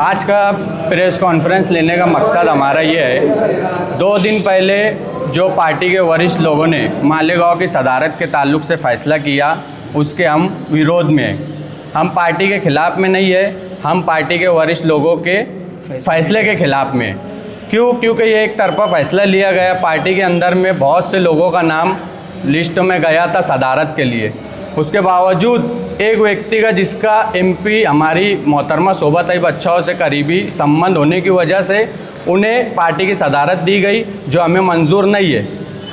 आज का press conference लेने का मकसद हमारा ये है, 2 दिन पहले जो पार्टी के वरिष्ठ लोगों ने मालेगांव की सदारत के ताल्लुक से फ़ैसला किया, उसके हम विरोध में हैं। हम पार्टी के ख़िलाफ़ में नहीं है, हम पार्टी के वरिष्ठ लोगों के फ़ैसले के ख़िलाफ़ में। क्यों? क्योंकि ये एक तरफा फ़ैसला लिया गया। पार्टी के अंदर में बहुत से लोगों का नाम लिस्ट में गया था सदारत के लिए, उसके बावजूद एक व्यक्ति का जिसका एमपी हमारी मोहतरमा शोभा ताई बच्चाओं से करीबी संबंध होने की वजह से उन्हें पार्टी की सदारत दी गई, जो हमें मंजूर नहीं है।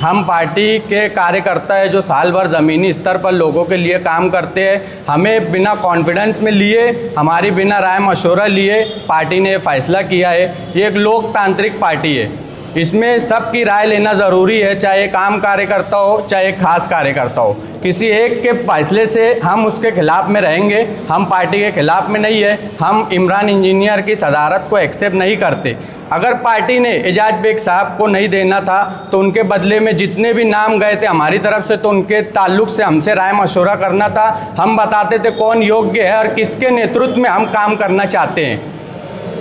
हम पार्टी के कार्यकर्ता है जो साल भर ज़मीनी स्तर पर लोगों के लिए काम करते हैं। हमें बिना कॉन्फिडेंस में लिए, हमारी बिना राय मशवरा लिए पार्टी ने फैसला किया है। ये एक लोकतांत्रिक पार्टी है, इसमें सबकी राय लेना ज़रूरी है, चाहे एक आम कार्यकर्ता हो चाहे एक खास कार्यकर्ता हो। किसी एक के फैसले से हम उसके खिलाफ़ में रहेंगे, हम पार्टी के खिलाफ़ में नहीं है। हम इमरान इंजीनियर की सदारत को एक्सेप्ट नहीं करते। अगर पार्टी ने एजाज बेग साहब को नहीं देना था तो उनके बदले में जितने भी नाम गए थे हमारी तरफ से, तो उनके ताल्लुक से हमसे राय मशवरा करना था। हम बताते थे कौन योग्य है और किसके नेतृत्व में हम काम करना चाहते हैं।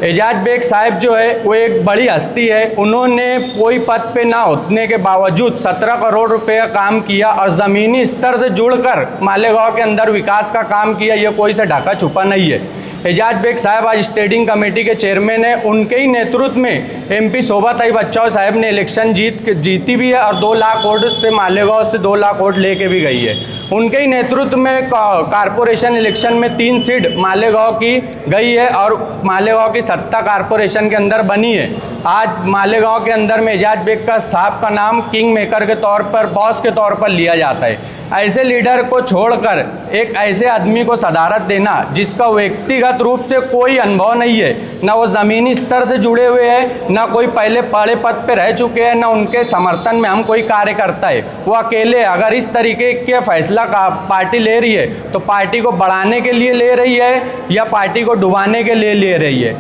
एजाज बेग साहब जो है वो एक बड़ी हस्ती है। उन्होंने कोई पद पे ना होने के बावजूद 17 करोड़ रुपए का काम किया और ज़मीनी स्तर से जुड़कर मालेगांव के अंदर विकास का काम किया। ये कोई से ढका छुपा नहीं है। एजाज बेग साहब आज स्टेडिंग कमेटी के चेयरमैन हैं। उनके ही नेतृत्व में एमपी शोभा ताई बच्चाओं साहब ने इलेक्शन जीती भी है और 2 लाख वोट से मालेगांव से 2 लाख वोट लेके भी गई है। उनके ही नेतृत्व में कारपोरेशन इलेक्शन में 3 सीट मालेगांव की गई है और मालेगांव की सत्ता कारपोरेशन के अंदर बनी है। आज मालेगांव के अंदर में एजाज बेग का साहब का नाम किंग मेकर के तौर पर, बॉस के तौर पर लिया जाता है। ऐसे लीडर को छोड़कर एक ऐसे आदमी को सदारत देना जिसका व्यक्तिगत रूप से कोई अनुभव नहीं है, ना वो ज़मीनी स्तर से जुड़े हुए हैं, ना कोई पहले बड़े पद पे रह चुके हैं, ना उनके समर्थन में हम कोई कार्यकर्ता है, वो अकेले। अगर इस तरीके के फैसला का पार्टी ले रही है तो पार्टी को बढ़ाने के लिए ले रही है या पार्टी को डुबाने के लिए ले रही है।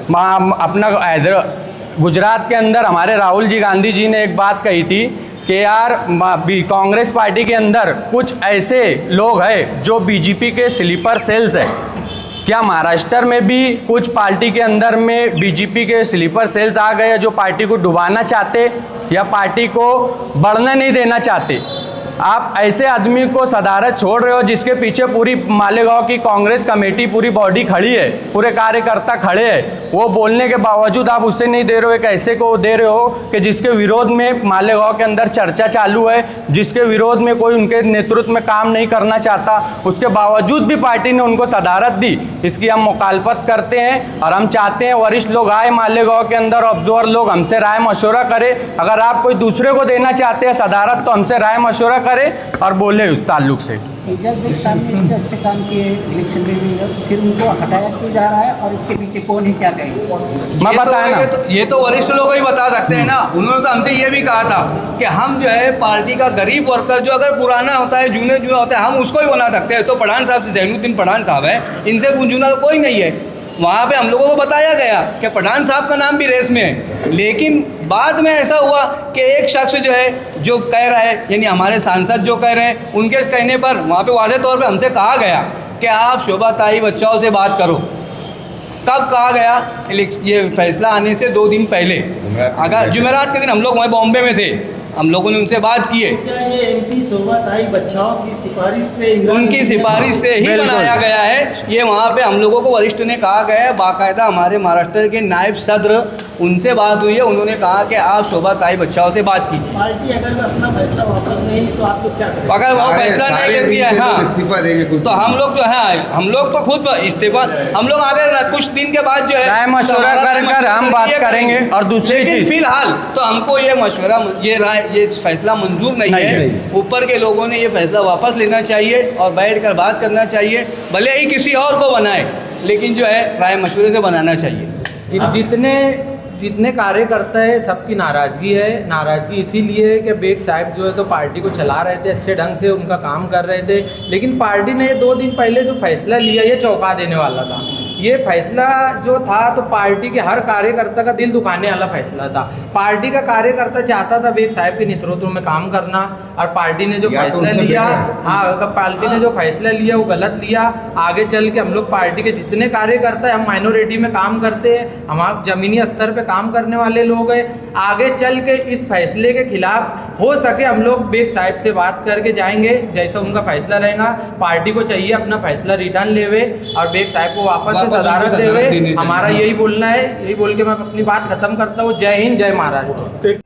अपना गुजरात के अंदर हमारे राहुल जी गांधी जी ने एक बात कही थी कि यार कांग्रेस पार्टी के अंदर कुछ ऐसे लोग हैं जो बीजेपी के स्लीपर सेल्स हैं। क्या महाराष्ट्र में भी कुछ पार्टी के अंदर में बीजेपी के स्लीपर सेल्स आ गए जो पार्टी को डुबाना चाहते या पार्टी को बढ़ने नहीं देना चाहते? आप ऐसे आदमी को सदारत छोड़ रहे हो जिसके पीछे पूरी मालेगांव की कांग्रेस कमेटी, पूरी बॉडी खड़ी है, पूरे कार्यकर्ता खड़े हैं। वो बोलने के बावजूद आप उसे नहीं दे रहे हो। एक ऐसे को दे रहे हो कि जिसके विरोध में मालेगांव के अंदर चर्चा चालू है, जिसके विरोध में कोई उनके नेतृत्व में काम नहीं करना चाहता, उसके बावजूद भी पार्टी ने उनको सदारत दी। इसकी हम मुखालफत करते हैं और हम चाहते हैं वरिष्ठ लोग आए मालेगांव के अंदर, ऑब्जर्वर लोग हमसे राय मशवरा करें। अगर आप कोई दूसरे को देना चाहते हैं सदारत तो हमसे राय मशवरा करें और बोले उस ताल्लुक से। एजाज बेग साहब ने इतने अच्छे काम किए इलेक्शन में, फिर उनको हटाया क्यों जा रहा है और इसके पीछे कौन है, क्या कहेंगे? मैं बताया ना, ये तो वरिष्ठ लोग ही बता सकते हैं ना। उन्होंने तो हमसे ये भी कहा था कि हम जो है पार्टी का गरीब वर्कर जो अगर पुराना होता है, जूने होता है, हम उसको ही बना सकते हैं। तो पठान साहब से, जैनुद्दीन पठान साहब है, इनसे जूना तो कोई नहीं है। वहाँ पे हम लोगों को बताया गया कि पठान साहब का नाम भी रेस में है, लेकिन बाद में ऐसा हुआ कि एक शख्स जो है जो कह रहा है, यानी हमारे सांसद जो कह रहे हैं, उनके कहने पर वहाँ पे वाज़ेह तौर पे हमसे कहा गया कि आप शोभा ताई बच्चाओं से बात करो। कब कहा गया? ये फैसला आने से 2 दिन पहले, अगर जुमेरात के दिन हम लोग वहीं बॉम्बे में थे, हम लोगों ने उनसे बात की है। क्या ये एमपी शोभा ताई बच्चाओं की सिफारिश से, उनकी सिफारिश से ही बनाया गया है? ये वहाँ पे हम लोगों को वरिष्ठ ने कहा गया है। बाकायदा हमारे महाराष्ट्र के नायब सदर, उनसे बात हुई है, उन्होंने कहा कि आप शोभा ताई बच्चाओं से बात कीजिए। पार्टी अगर अपना फैसला वापस नहीं तो आप लोग क्या करें? अगर वो फैसला नहीं करती है, हाँ, इस्तीफा देंगे तो हम लोग जो है, हम लोग तो खुद इस्तीफा, हम लोग आगे कुछ दिन के बाद जो है राय मशवरा कर हम बात करेंगे। और दूसरी चीज, फिलहाल तो हमको ये मशवरा, ये राय, ये फैसला मंजूर नहीं है। ऊपर के लोगों ने ये फैसला वापस लेना चाहिए और बैठकर बात करना चाहिए। भले ही किसी और को बनाए, लेकिन जो है राय मशवरे से बनाना चाहिए। जितने कार्यकर्ता है सबकी नाराज़गी है। नाराज़गी इसीलिए कि बेग साहब जो है तो पार्टी को चला रहे थे, अच्छे ढंग से उनका काम कर रहे थे, लेकिन पार्टी ने 2 दिन पहले जो फैसला लिया ये चौंका देने वाला था। ये फैसला जो था तो पार्टी के हर कार्यकर्ता का दिल दुखाने वाला फैसला था। पार्टी का कार्यकर्ता चाहता था बेग साहब के नेतृत्व में काम करना, और पार्टी ने जो फैसला लिया, हाँ पार्टी ने जो फैसला लिया वो गलत लिया। आगे चल के हम लोग पार्टी के जितने कार्यकर्ता हैं, हम माइनॉरिटी में काम करते हैं, हम जमीनी स्तर पे काम करने वाले लोग हैं, आगे चल के इस फैसले के खिलाफ हो सके हम लोग बेग साहब से बात करके जाएंगे। जैसा उनका फैसला रहेगा, पार्टी को चाहिए अपना फैसला रिटर्न लेवे और बेग साहब को वापस से सदारत देवे। हमारा यही बोलना है, यही बोल के मैं अपनी बात खत्म करता हूँ। जय हिंद, जय महाराष्ट्र।